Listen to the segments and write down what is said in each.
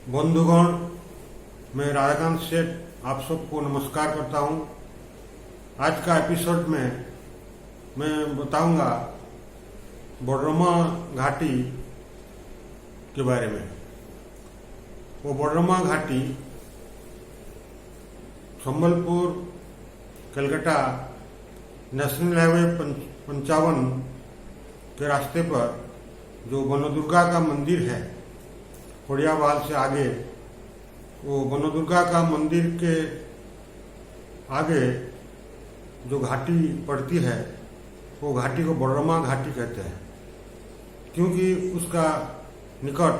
बंधुगण, मैं राधाकांत सेठ आप सबको नमस्कार करता हूं। आज का एपिसोड में मैं बताऊंगा बोडरमा घाटी के बारे में। वो बोडरमा घाटी संबलपुर कलकत्ता नेशनल हाईवे 55 के रास्ते पर जो बनदुर्गा का मंदिर है, खोड़ियावाल से आगे, वो बनदुर्गा का मंदिर के आगे जो घाटी पड़ती है वो घाटी को बोडरमा घाटी कहते हैं, क्योंकि उसका निकट,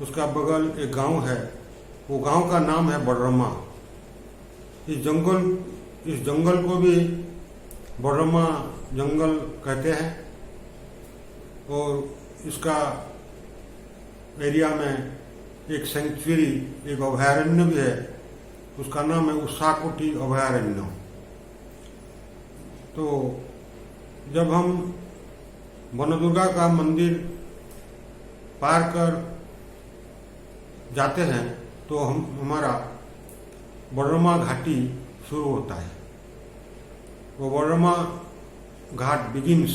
उसका बगल एक गांव है, वो गांव का नाम है बोडरमा। इस जंगल को भी बोडरमा जंगल कहते हैं और इसका एरिया में एक सेंचुरी, एक अभयारण्य भी है, उसका नाम है उषाकोटी अभयारण्य। तो जब हम बनदुर्गा का मंदिर पार कर जाते हैं तो हमारा बोडरमा घाटी शुरू होता है। वो Bodarma Ghat begins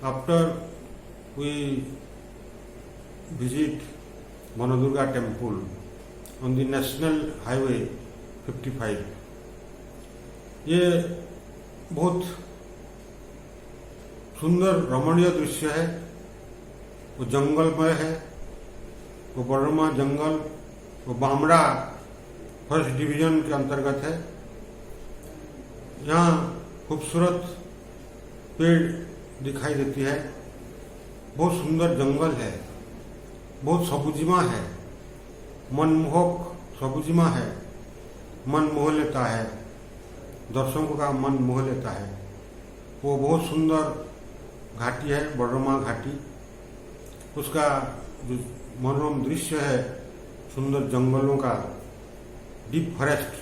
after we visit Banadurga temple on the National Highway 55। ये बहुत सुंदर रमणीय दृश्य है। वो जंगलमय है, वो बोडरमा जंगल, वो बामड़ा फर्स्ट डिवीजन के अंतर्गत है। यहाँ खूबसूरत पेड़ दिखाई देती है, बहुत सुंदर जंगल है, बहुत सबुजिमा है, मनमोहक सबुजिमा है, मन मोह लेता है, दर्शकों का मन मोह लेता है। वो बहुत सुंदर घाटी है बोडरमा घाटी। उसका जो मनोरम दृश्य है, सुंदर जंगलों का, डीप फॉरेस्ट,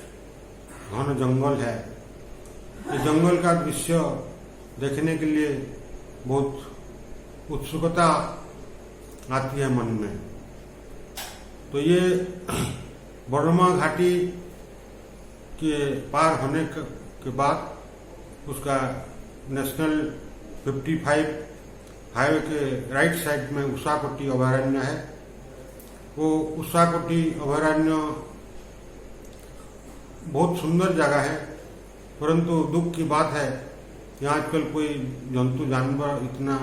घन जंगल है। ये जंगल का दृश्य देखने के लिए बहुत उत्सुकता आती है मन में। तो ये बोडरमा घाटी के पार होने के बाद उसका नेशनल 55 हाईवे के राइट साइड में उषाकोटी अभयारण्य है। वो उषाकोटी अभयारण्य बहुत सुंदर जगह है, परंतु दुख की बात है यहाँ आजकल कोई जंतु जानवर इतना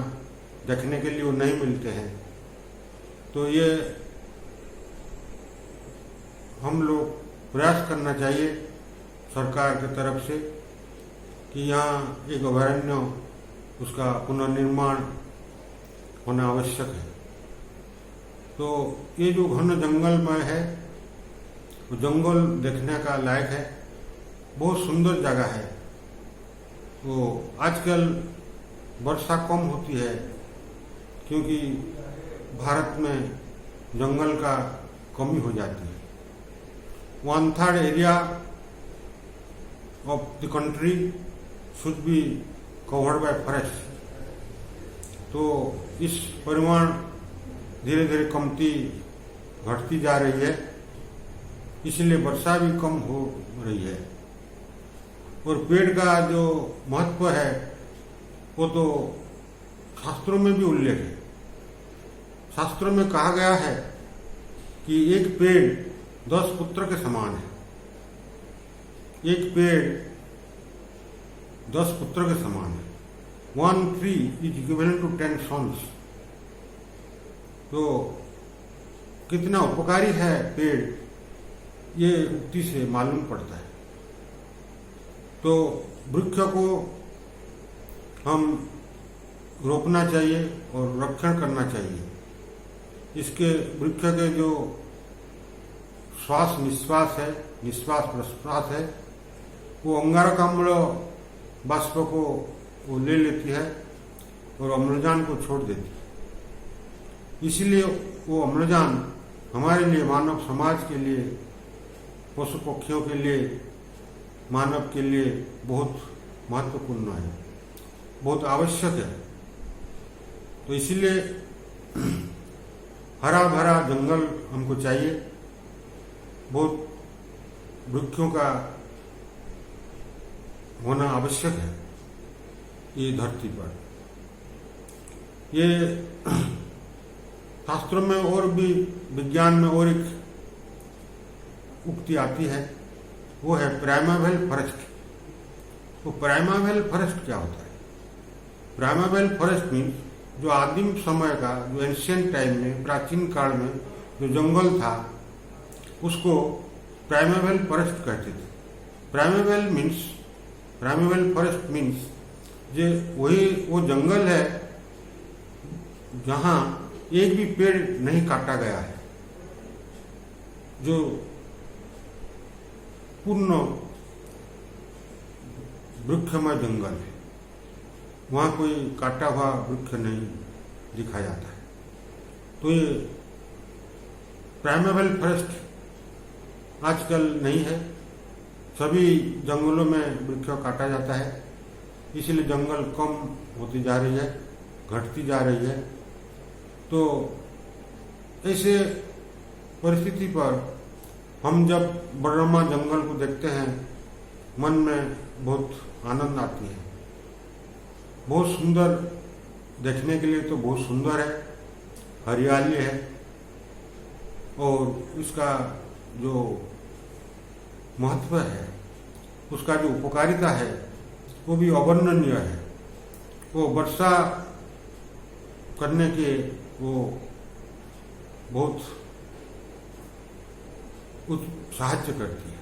देखने के लिए वो नहीं मिलते हैं। तो ये हम लोग प्रयास करना चाहिए सरकार की तरफ से कि यहाँ एक अभयारण्य, उसका पुनर्निर्माण होना आवश्यक है। तो ये जो घन जंगलमय है, वो जंगल देखने का लायक है, बहुत सुंदर जगह है। वो आजकल वर्षा कम होती है क्योंकि भारत में जंगल का कमी हो जाती है। 1/3 area of the country should be covered by forest. तो इस परिमाण धीरे धीरे कमती घटती जा रही है, इसलिए वर्षा भी कम हो रही है। और पेड़ का जो महत्व है वो तो शास्त्रों में भी उल्लेख है। शास्त्रों में कहा गया है कि एक पेड़ 10 पुत्र के समान है। एक पेड़ 10 पुत्र के समान है। 1 tree is equivalent to 10 sons। तो कितना उपकारी है पेड़, ये उक्ति से मालूम पड़ता है। तो वृक्ष को हम रोपना चाहिए और रक्षण करना चाहिए। इसके वृक्ष के जो श्वास निश्वास है, निश्वास प्रश्वास है, वो अंगारकाम्ल बाष्प को वो ले लेती है और अम्लजान को छोड़ देती है। इसलिए वो अम्लजान हमारे लिए, मानव समाज के लिए, पशु पक्षियों के लिए, मानव के लिए बहुत महत्वपूर्ण है, बहुत आवश्यक है। तो इसलिए हरा भरा जंगल हमको चाहिए। बहुत वृक्षों का होना आवश्यक है ये धरती पर। ये शास्त्रों में और भी, विज्ञान में और एक उक्ति आती है, वो है प्राइमर्डियल फॉरेस्ट। तो प्राइमर्डियल फॉरेस्ट क्या होता है? प्राइमर्डियल फॉरेस्ट मीन्स जो आदिम समय का, जो एंशिएंट टाइम में, प्राचीन काल में जो जंगल था उसको प्राइमर्डियल फॉरेस्ट कहते थे। प्राइमर्डियल फॉरेस्ट मीन्स जो वही वो जंगल है जहां एक भी पेड़ नहीं काटा गया है, जो पूर्ण वृक्षमय जंगल है। वहां कोई काटा हुआ वृक्ष नहीं दिखा जाता है। तो ये प्राइमर्डियल फॉरेस्ट आजकल नहीं है। सभी जंगलों में वृक्ष काटा जाता है, इसलिए जंगल कम होती जा रही है, घटती जा रही है। तो ऐसे परिस्थिति पर हम जब बड़रमा जंगल को देखते हैं, मन में बहुत आनंद आती है। बहुत सुंदर, देखने के लिए तो बहुत सुंदर है, हरियाली है, और इसका जो महत्व है, उसका जो उपकारिता है, वो भी अवर्णनीय है। वो वर्षा करने के वो बहुत साहाय्य करती है,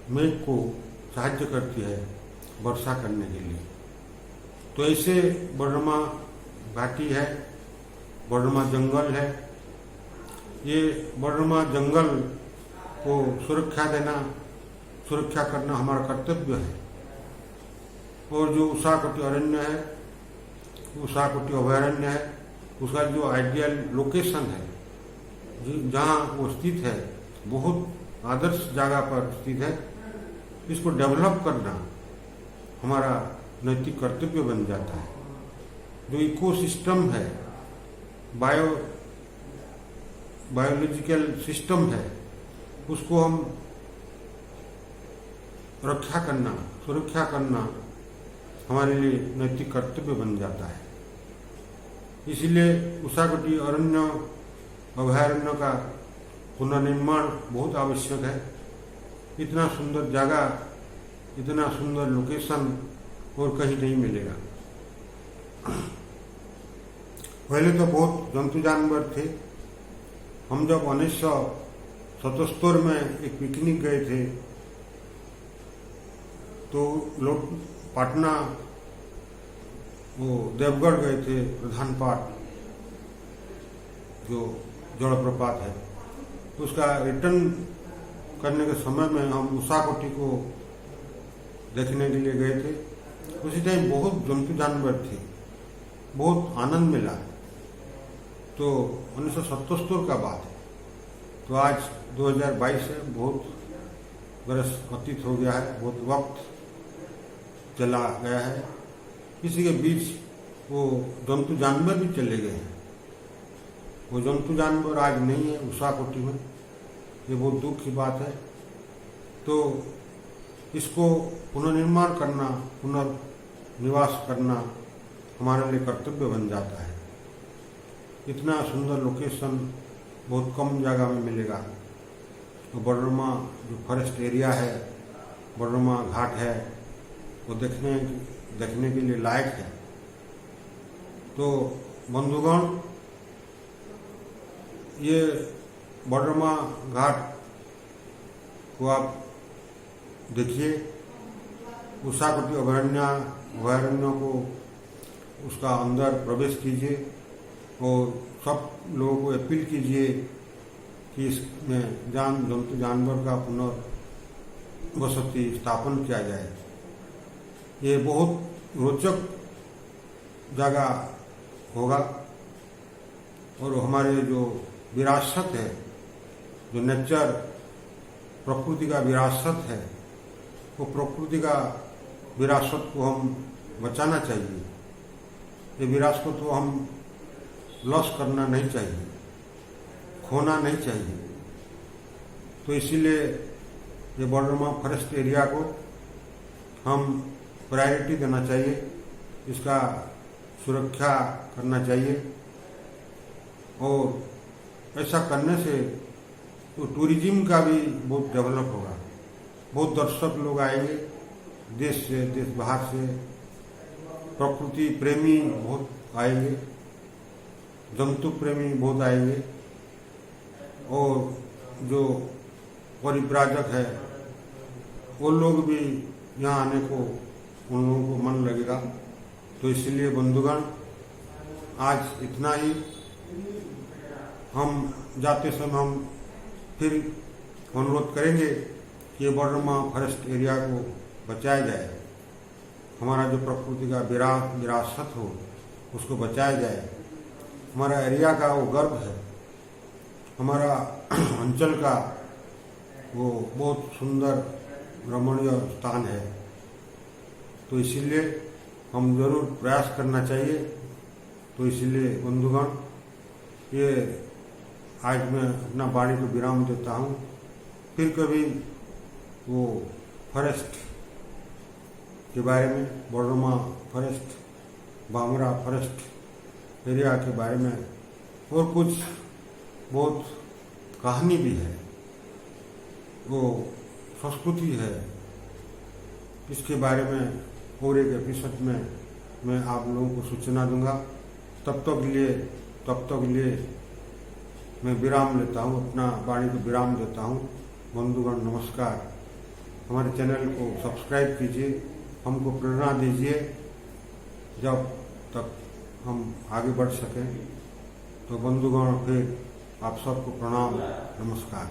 मेघ को साहाय्य करती है वर्षा करने के लिए। तो ऐसे बड़रमा घाटी है, बड़रमा जंगल है। ये बड़रमा जंगल को सुरक्षा करना हमारा कर्तव्य है। और जो उषाकोटी अरण्य है, उषाकोटी अभयारण्य है, उसका जो आइडियल लोकेशन है, जहाँ वो स्थित है, बहुत आदर्श जगह पर स्थित है। इसको डेवलप करना हमारा नैतिक कर्तव्य बन जाता है। जो इकोसिस्टम है, बायोलॉजिकल सिस्टम है, उसको हम सुरक्षा करना हमारे लिए नैतिक कर्तव्य बन जाता है। इसलिए उषाकोटी अभयारण्य का पुनर्निर्माण बहुत आवश्यक है। इतना सुंदर जगह, इतना सुंदर लोकेशन और कहीं नहीं मिलेगा। पहले तो बहुत जंतु जानवर थे। हम जब 1977 में एक पिकनिक गए थे, तो लोग पटना वो देवगढ़ गए थे, प्रधानपाट जो जलप्रपात है। तो उसका रिटर्न करने के समय में हम उषाकोटी को देखने के लिए गए थे। उसी टाइम बहुत जंतु जानवर थे, बहुत आनंद मिला। तो 1977 का बात है। तो आज 2022 है, बहुत बरस व्यतीत हो गया है, बहुत वक्त चला गया है। इसी के बीच वो जंतु जानवर भी चले गए हैं। वो जंतु जानवर आज नहीं है उषाकोटी में, ये बहुत दुख की बात है। तो इसको पुनर्निर्माण करना, पुनर्निवास करना हमारे लिए कर्तव्य बन जाता है। इतना सुंदर लोकेशन बहुत कम जगह में मिलेगा। तो बड़रमा जो फॉरेस्ट एरिया है, बड़रमा घाट है, वो देखने के लिए लायक है। तो बंधुगण, ये बड़रमा घाट को आप देखिए, उषाकोटी अभयारण्यों को उसका अंदर प्रवेश कीजिए और सब लोगों को अपील कीजिए कि इसमें जंतु जानवर का पुनर्वसति स्थापन किया जाए। ये बहुत रोचक जगह होगा और हमारे जो विरासत है, जो नेचर, प्रकृति का विरासत है, वो प्रकृति का विरासत को हम बचाना चाहिए। ये विरासत को हम लॉस करना नहीं चाहिए, खोना नहीं चाहिए। तो इसीलिए ये बॉर्डर फॉरेस्ट एरिया को हम प्रायोरिटी देना चाहिए, इसका सुरक्षा करना चाहिए। और ऐसा करने से तो टूरिज्म का भी बहुत डेवलप होगा, बहुत दर्शक लोग आएंगे देश से, देश बाहर से, प्रकृति प्रेमी बहुत आएंगे, जंतु प्रेमी बहुत आएंगे, और जो परिव्राजक है वो लोग भी यहाँ आने को उन लोगों को मन लगेगा। तो इसलिए बंधुगण, आज इतना ही। हम जाते समय हम फिर अनुरोध करेंगे कि ये बॉर्डर फॉरेस्ट एरिया को बचाया जाए, हमारा जो प्रकृति का विरासत हो उसको बचाया जाए। हमारा एरिया का वो गर्व है, हमारा अंचल का वो बहुत सुंदर रमणीय स्थान है। तो इसीलिए हम जरूर प्रयास करना चाहिए। तो इसीलिए बंधुगण, ये आज मैं अपना वाणी को विराम देता हूँ। फिर कभी वो फॉरेस्ट के बारे में, बॉर्डरमा फॉरेस्ट, बामरा फॉरेस्ट एरिया के बारे में और कुछ बहुत कहानी भी है, वो संस्कृति है, इसके बारे में और एक एपिसोड में मैं आप लोगों को सूचना दूंगा। तब तक लिए मैं विराम लेता हूँ, अपना वाणी को विराम देता हूँ। बंधुगण नमस्कार। हमारे चैनल को सब्सक्राइब कीजिए, हमको प्रेरणा दीजिए जब तक हम आगे बढ़ सकें। तो बंधुगण, फिर आप सबको प्रणाम, नमस्कार।